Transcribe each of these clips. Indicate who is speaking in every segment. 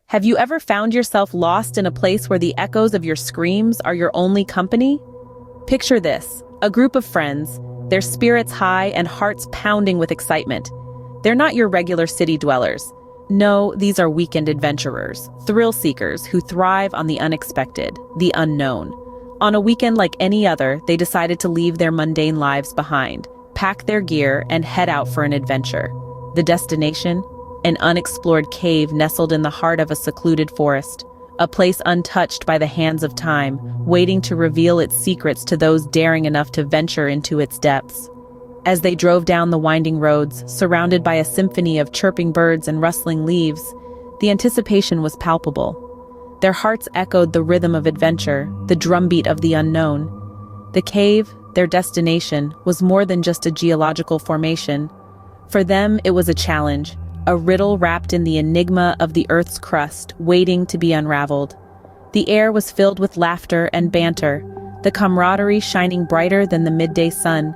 Speaker 1: Have you ever found yourself lost in a place where the echoes of your screams are your only company? Picture this, a group of friends, their spirits high and hearts pounding with excitement. They're not your regular city dwellers. No, these are weekend adventurers, thrill seekers who thrive on the unexpected, the unknown. On a weekend like any other, they decided to leave their mundane lives behind, pack their gear, and head out for an adventure. The destination? An unexplored cave nestled in the heart of a secluded forest, a place untouched by the hands of time, waiting to reveal its secrets to those daring enough to venture into its depths. As they drove down the winding roads, surrounded by a symphony of chirping birds and rustling leaves, the anticipation was palpable. Their hearts echoed the rhythm of adventure, the drumbeat of the unknown. The cave, their destination, was more than just a geological formation. For them, it was a challenge, a riddle wrapped in the enigma of the Earth's crust, waiting to be unraveled. The air was filled with laughter and banter, the camaraderie shining brighter than the midday sun.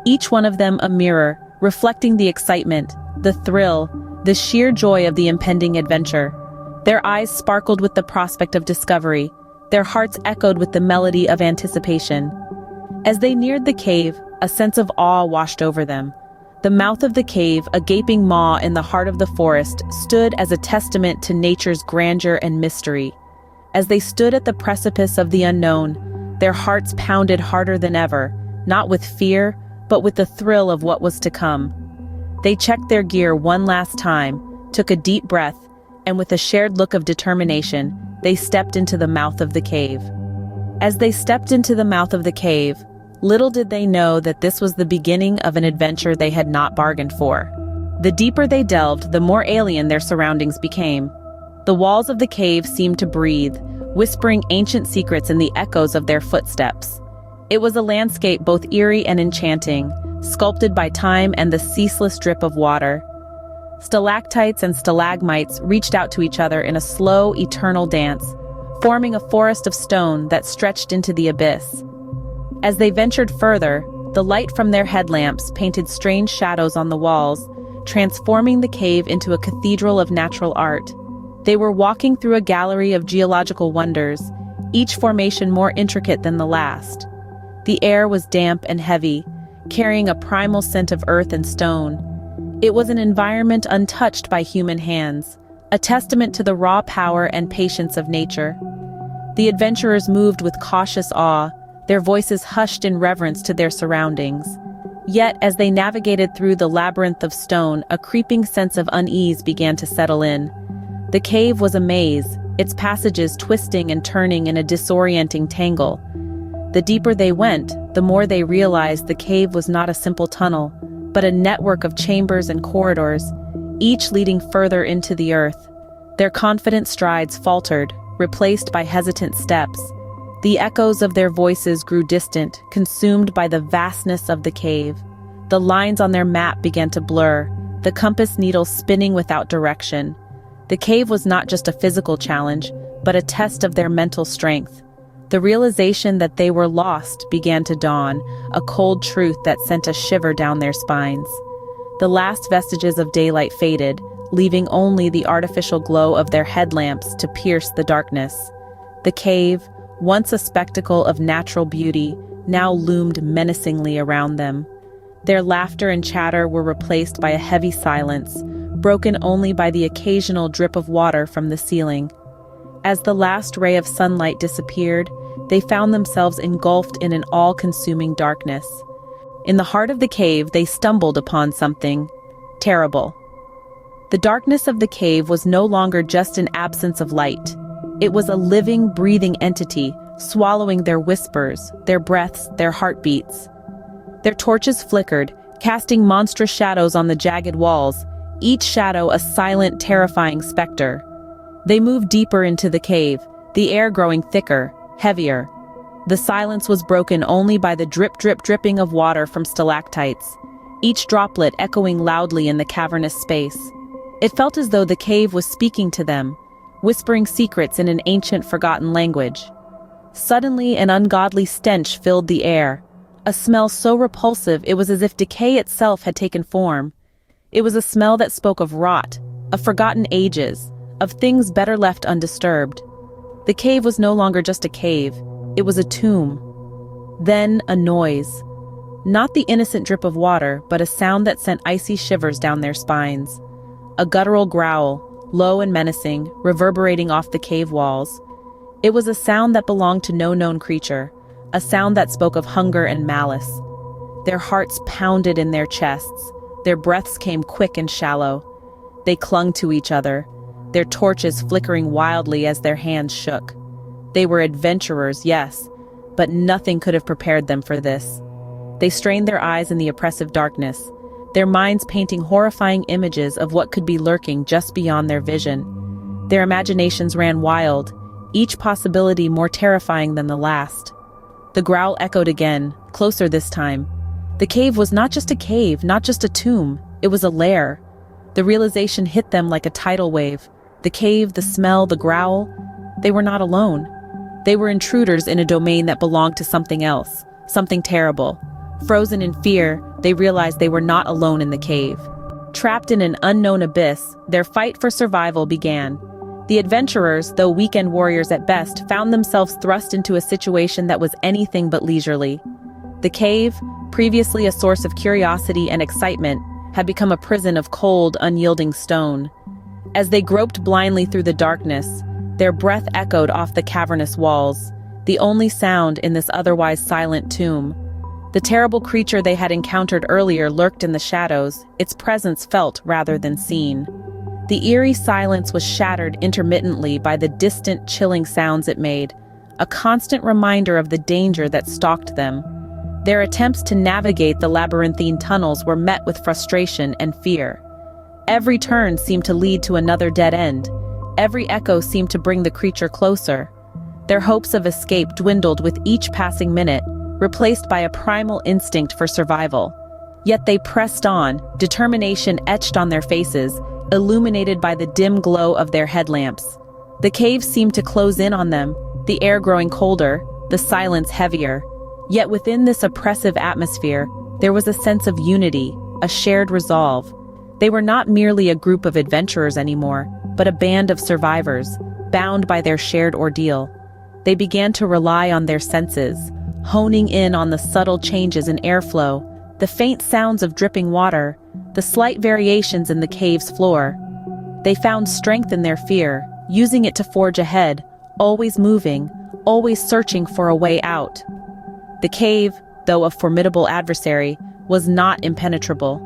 Speaker 1: Each one of them a mirror, reflecting the excitement, the thrill, the sheer joy of the impending adventure. Their eyes sparkled with the prospect of discovery, their hearts echoed with the melody of anticipation. As they neared the cave, a sense of awe washed over them. The mouth of the cave, a gaping maw in the heart of the forest, stood as a testament to nature's grandeur and mystery. As they stood at the precipice of the unknown, their hearts pounded harder than ever, not with fear, but with the thrill of what was to come. They checked their gear one last time, took a deep breath, and with a shared look of determination, they stepped into the mouth of the cave. As they stepped into the mouth of the cave, little did they know that this was the beginning of an adventure they had not bargained for. The deeper they delved, the more alien their surroundings became. The walls of the cave seemed to breathe, whispering ancient secrets in the echoes of their footsteps. It was a landscape both eerie and enchanting, sculpted by time and the ceaseless drip of water. Stalactites and stalagmites reached out to each other in a slow, eternal dance, forming a forest of stone that stretched into the abyss. As they ventured further, the light from their headlamps painted strange shadows on the walls, transforming the cave into a cathedral of natural art. They were walking through a gallery of geological wonders, each formation more intricate than the last. The air was damp and heavy, carrying a primal scent of earth and stone. It was an environment untouched by human hands, a testament to the raw power and patience of nature. The adventurers moved with cautious awe, their voices hushed in reverence to their surroundings. Yet, as they navigated through the labyrinth of stone, a creeping sense of unease began to settle in. The cave was a maze, its passages twisting and turning in a disorienting tangle. The deeper they went, the more they realized the cave was not a simple tunnel, but a network of chambers and corridors, each leading further into the earth. Their confident strides faltered, replaced by hesitant steps. The echoes of their voices grew distant, consumed by the vastness of the cave. The lines on their map began to blur, the compass needle spinning without direction. The cave was not just a physical challenge, but a test of their mental strength. The realization that they were lost began to dawn, a cold truth that sent a shiver down their spines. The last vestiges of daylight faded, leaving only the artificial glow of their headlamps to pierce the darkness. The cave, once a spectacle of natural beauty, now loomed menacingly around them. Their laughter and chatter were replaced by a heavy silence, broken only by the occasional drip of water from the ceiling. As the last ray of sunlight disappeared, they found themselves engulfed in an all-consuming darkness. In the heart of the cave, they stumbled upon something terrible. The darkness of the cave was no longer just an absence of light. It was a living, breathing entity, swallowing their whispers, their breaths, their heartbeats. Their torches flickered, casting monstrous shadows on the jagged walls, each shadow a silent, terrifying specter. They moved deeper into the cave, the air growing thicker, heavier. The silence was broken only by the drip-drip-dripping of water from stalactites, each droplet echoing loudly in the cavernous space. It felt as though the cave was speaking to them, whispering secrets in an ancient forgotten language. Suddenly, an ungodly stench filled the air, a smell so repulsive it was as if decay itself had taken form. It was a smell that spoke of rot, of forgotten ages, of things better left undisturbed. The cave was no longer just a cave, it was a tomb. Then a noise. Not the innocent drip of water, but a sound that sent icy shivers down their spines. A guttural growl, low and menacing, reverberating off the cave walls. It was a sound that belonged to no known creature, a sound that spoke of hunger and malice. Their hearts pounded in their chests, their breaths came quick and shallow. They clung to each other, their torches flickering wildly as their hands shook. They were adventurers, yes, but nothing could have prepared them for this. They strained their eyes in the oppressive darkness, their minds painting horrifying images of what could be lurking just beyond their vision. Their imaginations ran wild, each possibility more terrifying than the last. The growl echoed again, closer this time. The cave was not just a cave, not just a tomb, it was a lair. The realization hit them like a tidal wave. The cave, the smell, the growl, they were not alone. They were intruders in a domain that belonged to something else, something terrible. Frozen in fear, they realized they were not alone in the cave. Trapped in an unknown abyss, their fight for survival began. The adventurers, though weekend warriors at best, found themselves thrust into a situation that was anything but leisurely. The cave, previously a source of curiosity and excitement, had become a prison of cold, unyielding stone. As they groped blindly through the darkness, their breath echoed off the cavernous walls, the only sound in this otherwise silent tomb. The terrible creature they had encountered earlier lurked in the shadows, its presence felt rather than seen. The eerie silence was shattered intermittently by the distant, chilling sounds it made, a constant reminder of the danger that stalked them. Their attempts to navigate the labyrinthine tunnels were met with frustration and fear. Every turn seemed to lead to another dead end. Every echo seemed to bring the creature closer. Their hopes of escape dwindled with each passing minute, replaced by a primal instinct for survival. Yet they pressed on, determination etched on their faces, illuminated by the dim glow of their headlamps. The cave seemed to close in on them, the air growing colder, the silence heavier. Yet within this oppressive atmosphere, there was a sense of unity, a shared resolve. They were not merely a group of adventurers anymore, but a band of survivors, bound by their shared ordeal. They began to rely on their senses, honing in on the subtle changes in airflow, the faint sounds of dripping water, the slight variations in the cave's floor. They found strength in their fear, using it to forge ahead, always moving, always searching for a way out. The cave, though a formidable adversary, was not impenetrable.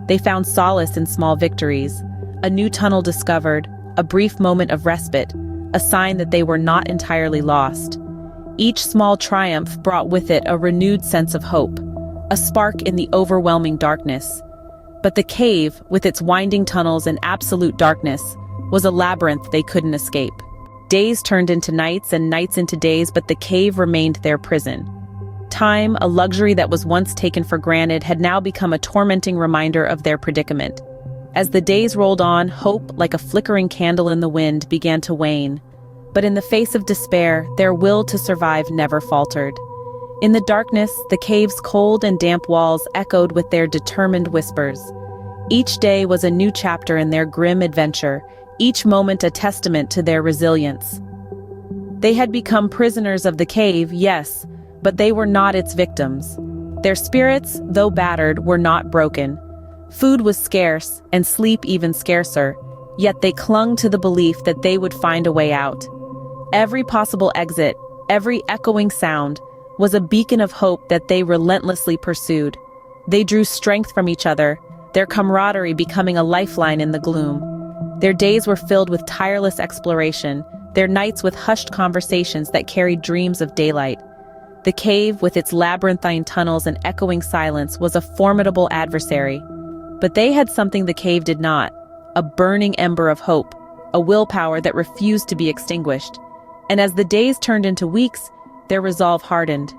Speaker 1: They found solace in small victories, a new tunnel discovered, a brief moment of respite, a sign that they were not entirely lost. Each small triumph brought with it a renewed sense of hope, a spark in the overwhelming darkness. But the cave, with its winding tunnels and absolute darkness, was a labyrinth they couldn't escape. Days turned into nights and nights into days, but the cave remained their prison. Time, a luxury that was once taken for granted, had now become a tormenting reminder of their predicament. As the days rolled on, hope, like a flickering candle in the wind, began to wane. But in the face of despair, their will to survive never faltered. In the darkness, the cave's cold and damp walls echoed with their determined whispers. Each day was a new chapter in their grim adventure, each moment a testament to their resilience. They had become prisoners of the cave, yes, but they were not its victims. Their spirits, though battered, were not broken. Food was scarce, and sleep even scarcer, yet they clung to the belief that they would find a way out. Every possible exit, every echoing sound, was a beacon of hope that they relentlessly pursued. They drew strength from each other, their camaraderie becoming a lifeline in the gloom. Their days were filled with tireless exploration, their nights with hushed conversations that carried dreams of daylight. The cave, with its labyrinthine tunnels and echoing silence, was a formidable adversary. But they had something the cave did not, a burning ember of hope, a willpower that refused to be extinguished. And as the days turned into weeks, their resolve hardened.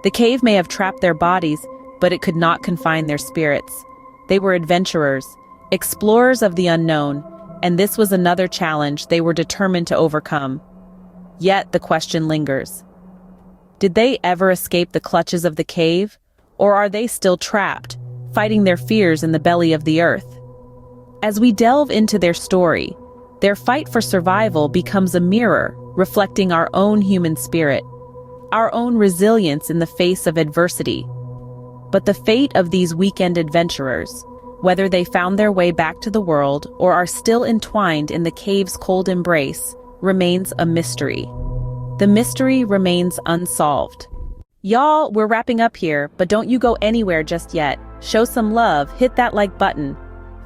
Speaker 1: The cave may have trapped their bodies, but it could not confine their spirits. They were adventurers, explorers of the unknown, and this was another challenge they were determined to overcome. Yet the question lingers. Did they ever escape the clutches of the cave, or are they still trapped, fighting their fears in the belly of the earth? As we delve into their story, Their fight for survival becomes a mirror, reflecting our own human spirit, our own resilience in the face of adversity. But the fate of these weekend adventurers, whether they found their way back to the world or are still entwined in the cave's cold embrace, remains a mystery. The mystery remains unsolved. Y'all, we're wrapping up here, but don't you go anywhere just yet. Show some love, hit that like button.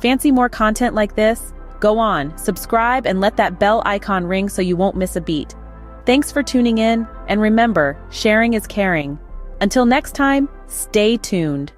Speaker 1: Fancy more content like this? Go on, subscribe and let that bell icon ring so you won't miss a beat. Thanks for tuning in, and remember, sharing is caring. Until next time, stay tuned.